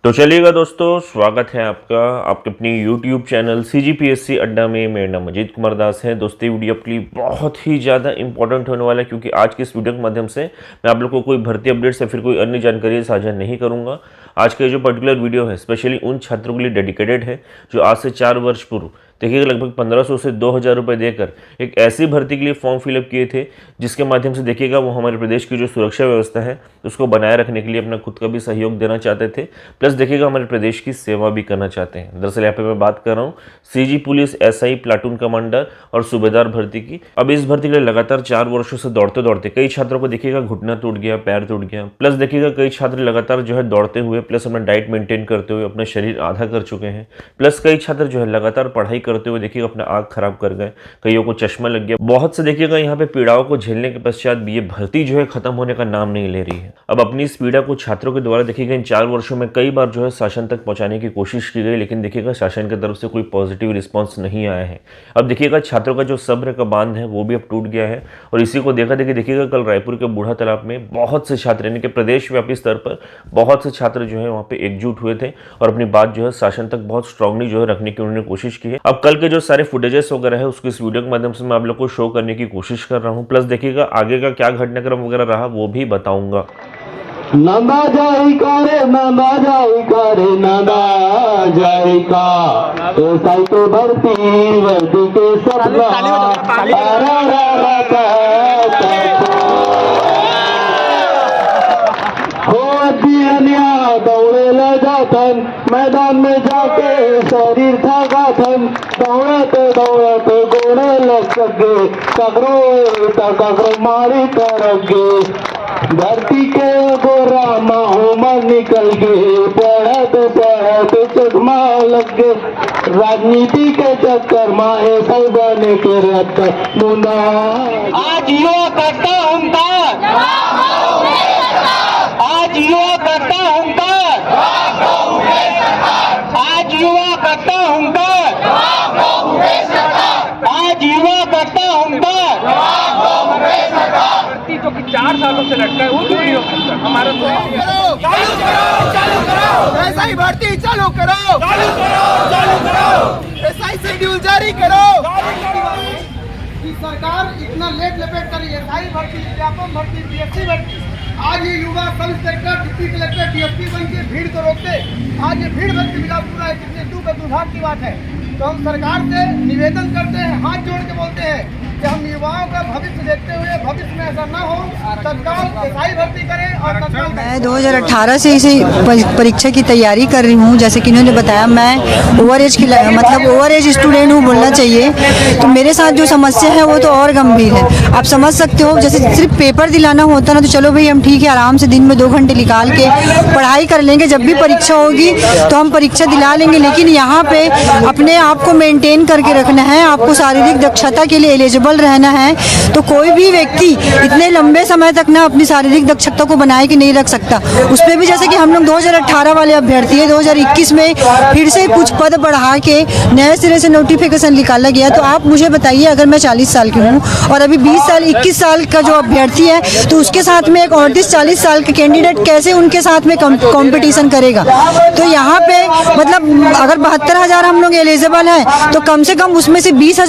तो चलिएगा दोस्तों, स्वागत है आपका आपके अपनी YouTube चैनल CGPSC अड्डा में। मेरा नाम अजीत कुमार दास है। दोस्तों, वीडियो आपके लिए बहुत ही ज़्यादा इंपॉर्टेंट होने वाला है, क्योंकि आज के इस वीडियो के माध्यम से मैं आप लोगों को कोई भर्ती अपडेट्स या फिर कोई अन्य जानकारी साझा नहीं करूँगा। आज का जो पर्टिकुलर वीडियो है स्पेशली उन छात्रों के लिए डेडिकेटेड है जो आज से 4 वर्ष पूर्व देखिएगा लगभग 1500 से 2000 रुपये देकर एक ऐसी भर्ती के लिए फॉर्म फिलअप किए थे, जिसके माध्यम से देखिएगा वो हमारे प्रदेश की जो सुरक्षा व्यवस्था है उसको बनाए रखने के लिए अपना खुद का भी सहयोग देना चाहते थे, प्लस देखिएगा हमारे प्रदेश की सेवा भी करना चाहते हैं। दरअसल यहाँ पे मैं बात कर रहा हूँ CG police SI platoon commander और सूबेदार भर्ती की। अब इस भर्ती के लिए लगातार 4 वर्षों से दौड़ते दौड़ते कई छात्रों को देखिएगा घुटना टूट गया, पैर टूट गया, प्लस देखिएगा कई छात्र लगातार जो है दौड़ते हुए प्लस अपना डाइट मेंटेन करते हुए अपना शरीर आधा कर चुके हैं, प्लस कई छात्र जो है लगातार पढ़ाई करते हुए देखिएगा अपना आँख खराब कर गए, कईयों को चश्मा लग गया। बहुत से देखिएगा यहाँ पे पीड़ाओं को झेलने के पश्चात भी ये भर्ती जो है खत्म होने का नाम नहीं ले रही है। अब अपनी इस पीड़ा को छात्रों के द्वारा देखिएगा इन 4 वर्षों में कई बार जो है शासन तक पहुंचाने की कोशिश की गई, लेकिन देखिएगा शासन की तरफ से कोई पॉजिटिव रिस्पॉन्स नहीं आया है। अब देखिएगा छात्रों का जो सब्र का बांध है वो भी अब टूट गया है, और इसी को देखा देखिएगा कल रायपुर के बूढ़ा तालाब में बहुत से छात्र यानी कि प्रदेश व्यापी स्तर पर बहुत से छात्र जो है वहाँ पे एकजुट हुए थे और अपनी बात जो है शासन तक बहुत स्ट्रांगली जो है रखने की उन्होंने कोशिश की है। अब कल के जो सारे फुटेजेस वगैरह है उसको इस वीडियो के माध्यम से मैं आप लोग को शो करने की कोशिश कर रहा हूँ, प्लस देखिएगा आगे का क्या घटनाक्रम वगैरह रहा वो भी बताऊंगा। नंदा जाइका रे नंदा जाइका रे नंदा जाइका ऐसा तो भर्ती वर्दी के सपना हो दिया दौड़ेला जातन मैदान में जाके शरीर थकाथन दौड़ते दौड़ते गोड़े लग सके ककरो मारी तरफ गे धरती के गोरा माहूमा निकल गए पढ़त पढ़त चश्मा लग गए राजनीति के चक्कर माए सब बने के रत मुंडा आज युवा करता हूँ आज युवा करता हूँ आज युवा करता हूँ आज युवा करता हूँ जो कि 4 सालों से लटका है वो वीडियो हमारा चालू करो ऐसा ही भर्ती चालू करो ऐसा ही शेड्यूल जारी करो। सरकार इतना लेट लपेट करी है सारी भर्ती व्यापक भर्ती DSC भर्ती। आज ये युवा sub inspector deputy collector DSP बन के भीड़ को रोकते, आज ये भीड़ भर्ती मिला पूरा है, कितने दुर्भाग्य की बात है। तो हम सरकार से निवेदन करते हैं, हाथ जोड़ के बोलते हैं कि हम युवाओं का भविष्य देखते हुए भविष्य में ऐसा ना हो, तत्काल SI भर्ती करें और तत्काल। मैं 2018 से इसी परीक्षा की तैयारी कर रही हूँ। जैसे कि इन्होंने बताया मैं ओवर एज स्टूडेंट हूँ बोलना चाहिए। तो मेरे साथ जो समस्या है वो तो और गंभीर है। आप समझ सकते हो, जैसे सिर्फ पेपर दिलाना होता ना तो चलो भाई हम ठीक है आराम से दिन में 2 घंटे निकाल के पढ़ाई कर लेंगे, जब भी परीक्षा होगी तो हम परीक्षा दिला लेंगे। लेकिन यहाँ पे अपने आप को मेंटेन करके रखना है, आपको शारीरिक दक्षता के लिए एलिजिबल रहना है। तो कोई भी व्यक्ति इतने लंबे समय तक ना अपनी शारीरिक दक्षता को बनाए कि नहीं रख सकता। उसमें भी जैसे कि हम लोग 2018 वाले अभ्यर्थी है, 2021 में फिर से कुछ पद बढ़ा के नए सिरे से नोटिफिकेशन निकाला गया। तो आप मुझे बताइए, अगर मैं 40 साल की हूँ और अभी 21 साल का जो अभ्यर्थी है तो उसके साथ में एक 38-40 साल के कैंडिडेट कैसे उनके साथ में कंपटीशन करेगा। तो यहाँ पे मतलब अगर 72,000 हम लोग एलिजिबल हैं तो कम से कम उसमें से 20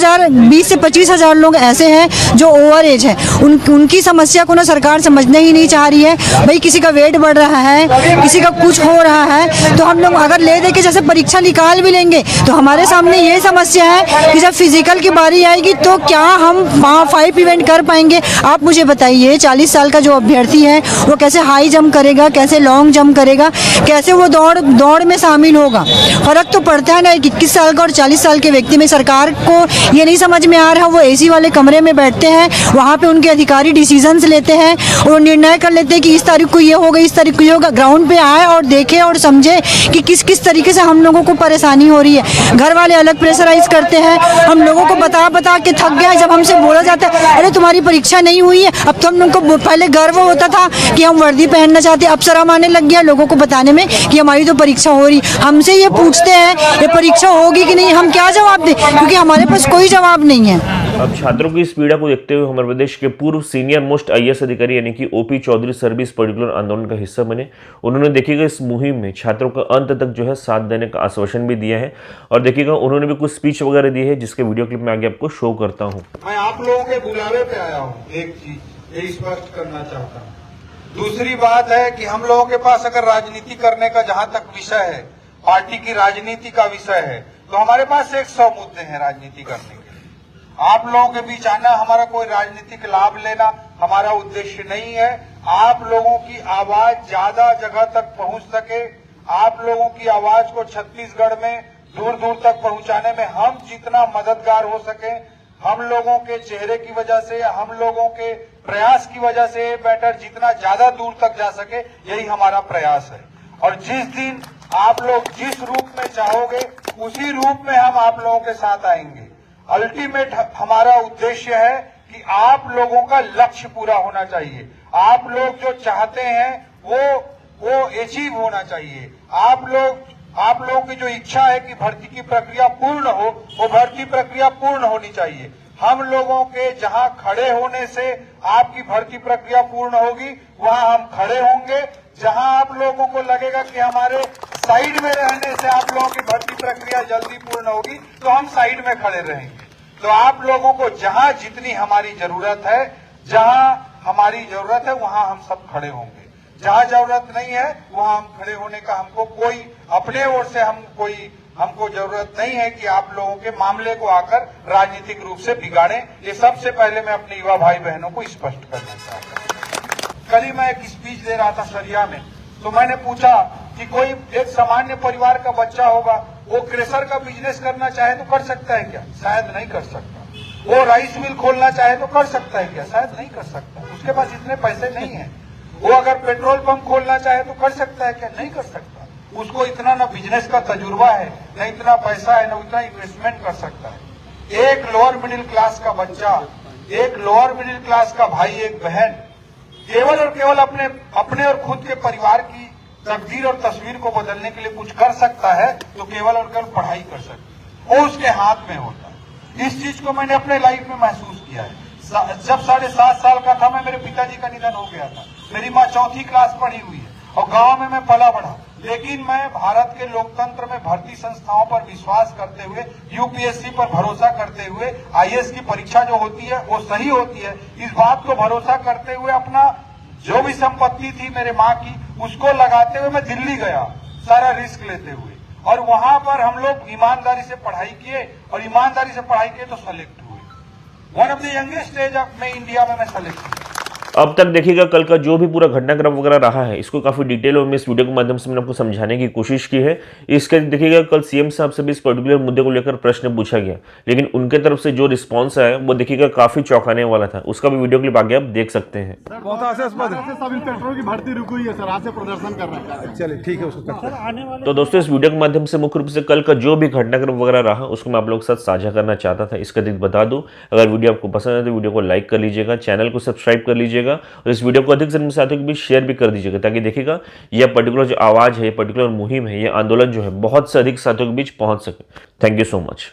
से 25,000 लोग ऐसे हैं जो ओवर एज है। उनकी समस्या को ना सरकार समझने ही नहीं चाह रही है। भाई किसी का वेट बढ़ रहा है, किसी का कुछ हो रहा है, तो हम लोग अगर ले दे के जैसे परीक्षा निकाल भी लेंगे तो हमारे सामने ये समस्या है कि जब फिजिकल की बारी आएगी तो क्या हम 5 इवेंट कर पाएंगे। आप मुझे बताइए 40 साल का जो अभ्यर्थी है वो कैसे हाई जंप करेगा, कैसे लॉन्ग जंप करेगा, कैसे वो दौड़ में शामिल होगा। फर्क तो पड़ता है ना 21 साल का और 40 साल के व्यक्ति में। सरकार को ये नहीं समझ में आ रहा, वो AC वाले कमरे में बैठते हैं, वहाँ पे उनके अधिकारी डिसीजंस लेते हैं और निर्णय कर लेते हैं कि इस तारीख को ये होगा, इस तारीख को ये होगा। ग्राउंड पे आए और देखे और समझे कि किस तरीके से हम लोगों को परेशानी हो रही है। घर वाले अलग प्रेशराइज करते हैं, हम लोगों को बता के थक गया। जब हमसे बोला जाता है अरे तुम्हारी परीक्षा नहीं हुई है, अब तो हम लोग को पहले गर्व होता था कि हम वर्दी पहनना चाहते, अब शर्म आने लग गया लोगों को बताने में कि हमारी तो परीक्षा हो रही। हमसे ये पूछते हैं ये परीक्षा होगी कि नहीं, हम क्या जवाब दें, क्योंकि हमारे पास कोई जवाब नहीं है। अब छात्रों की इस पीड़ा को देखते हुए हमारे प्रदेश के पूर्व सीनियर मोस्ट IAS अधिकारी यानी कि OP चौधरी सर भी इस पर्टिकुलर आंदोलन का हिस्सा बने। उन्होंने देखिएगा इस मुहिम में छात्रों का अंत तक जो है साथ देने का आश्वासन भी दिया है और देखिएगा उन्होंने भी कुछ स्पीच वगैरह दी है जिसके वीडियो क्लिप मैं आगे आपको शो करता हूँ। मैं आप लोगों के बुलावे पे आया हूँ, एक चीज यही स्पष्ट करना चाहता हूँ। दूसरी बात है कि हम लोगों के पास अगर राजनीति करने का जहां तक विषय है, पार्टी की राजनीति का विषय है, तो हमारे पास 100 मुद्दे हैं राजनीति करने के लिए। आप लोगों के बीच आना, हमारा कोई राजनीतिक लाभ लेना हमारा उद्देश्य नहीं है। आप लोगों की आवाज ज्यादा जगह तक पहुंच सके, आप लोगों की आवाज को छत्तीसगढ़ में दूर दूर तक पहुंचाने में हम जितना मददगार हो सके, हम लोगों के चेहरे की वजह से, हम लोगों के प्रयास की वजह से बेटर जितना ज्यादा दूर तक जा सके, यही हमारा प्रयास है। और जिस दिन आप लोग जिस रूप में चाहोगे उसी रूप में हम आप लोगों के साथ आएंगे। अल्टीमेट हमारा उद्देश्य है कि आप लोगों का लक्ष्य पूरा होना चाहिए। आप लोग जो चाहते हैं वो अचीव होना चाहिए। आप लोगों की जो इच्छा है कि भर्ती की प्रक्रिया पूर्ण हो, वो भर्ती प्रक्रिया पूर्ण होनी चाहिए। हम लोगों के जहां खड़े होने से आपकी भर्ती प्रक्रिया पूर्ण होगी, वहां हम खड़े होंगे। जहां आप लोगों को लगेगा कि हमारे साइड में रहने से आप लोगों की भर्ती प्रक्रिया जल्दी पूर्ण होगी, तो हम साइड में खड़े रहेंगे। तो आप लोगों को जहां जितनी हमारी जरूरत है, वहां हम सब खड़े होंगे। जहां जरूरत नहीं है वहां हम खड़े होने का हमको कोई अपने ओर से हमको जरूरत नहीं है कि आप लोगों के मामले को आकर राजनीतिक रूप से बिगाड़ें। ये सबसे पहले मैं अपने युवा भाई बहनों को स्पष्ट करना चाहता हूँ। कल ही मैं एक स्पीच दे रहा था सरिया में, तो मैंने पूछा कि कोई एक सामान्य परिवार का बच्चा होगा, वो क्रेशर का बिजनेस करना चाहे तो कर सकता है क्या? शायद नहीं कर सकता। वो राइस मिल खोलना चाहे तो कर सकता है क्या? शायद नहीं कर सकता। उसके पास इतने पैसे नहीं है। वो अगर पेट्रोल पंप खोलना चाहे तो कर सकता है क्या? नहीं कर सकता। उसको इतना ना बिजनेस का तजुर्बा है, न इतना पैसा है, न उतना इन्वेस्टमेंट कर सकता है। एक लोअर मिडिल क्लास का बच्चा, एक लोअर मिडिल क्लास का भाई, एक बहन केवल और केवल अपने और खुद के परिवार की तकदीर और तस्वीर को बदलने के लिए कुछ कर सकता है, तो केवल और केवल पढ़ाई कर सकता है। वो उसके हाथ में होता है। इस चीज को मैंने अपने लाइफ में महसूस किया है। जब 7.5 साल का था मैं, मेरे पिताजी का निधन हो गया था। मेरी माँ 4th क्लास पढ़ी हुई है और गांव में मैं पला बढ़ा, लेकिन मैं भारत के लोकतंत्र में भर्ती संस्थाओं पर विश्वास करते हुए, UPSC पर भरोसा करते हुए, IAS की परीक्षा जो होती है वो सही होती है, इस बात को भरोसा करते हुए अपना जो भी संपत्ति थी मेरे माँ की, उसको लगाते हुए मैं दिल्ली गया, सारा रिस्क लेते हुए। और वहां पर हम लोग ईमानदारी से पढ़ाई किए और ईमानदारी से पढ़ाई किए तो सेलेक्ट हुए। One of the youngest age में इंडिया में मैं सेलेक्ट हुआ। अब तक देखिएगा कल का जो भी पूरा घटनाक्रम वगैरह रहा है, इसको काफ़ी डिटेल में इस वीडियो के माध्यम से मैंने आपको समझाने की कोशिश की है। इसके देखिएगा कल CM साहब से भी इस पर्टिकुलर मुद्दे को लेकर प्रश्न पूछा गया, लेकिन उनके तरफ से जो रिस्पॉन्स आया वो देखिएगा काफ़ी चौंकाने वाला था। उसका भी वीडियो क्लिप आगे आप देख सकते हैं। सब इंस्पेक्टरों की भर्ती रुकी हुई है सर, आज से प्रदर्शन कर रहे हैं। चलिए ठीक है, उसको तो दोस्तों इस वीडियो के माध्यम से मुख्य रूप से कल का जो भी घटनाक्रम वगैरह रहा उसको मैं आप लोगों के साथ साझा करना चाहता था। इसका अधिक बता दूं, अगर वीडियो आपको पसंद है तो वीडियो को लाइक कर लीजिएगा, चैनल को सब्सक्राइब कर लीजिएगा और इस वीडियो को अधिक से अधिक साथियों के बीच शेयर भी कर दीजिएगा, ताकि देखिएगा यह पर्टिकुलर जो आवाज़ है, ये पर्टिकुलर मुहिम है, ये आंदोलन जो है बहुत से अधिक साथियों के बीच पहुंच सके। Thank you so much.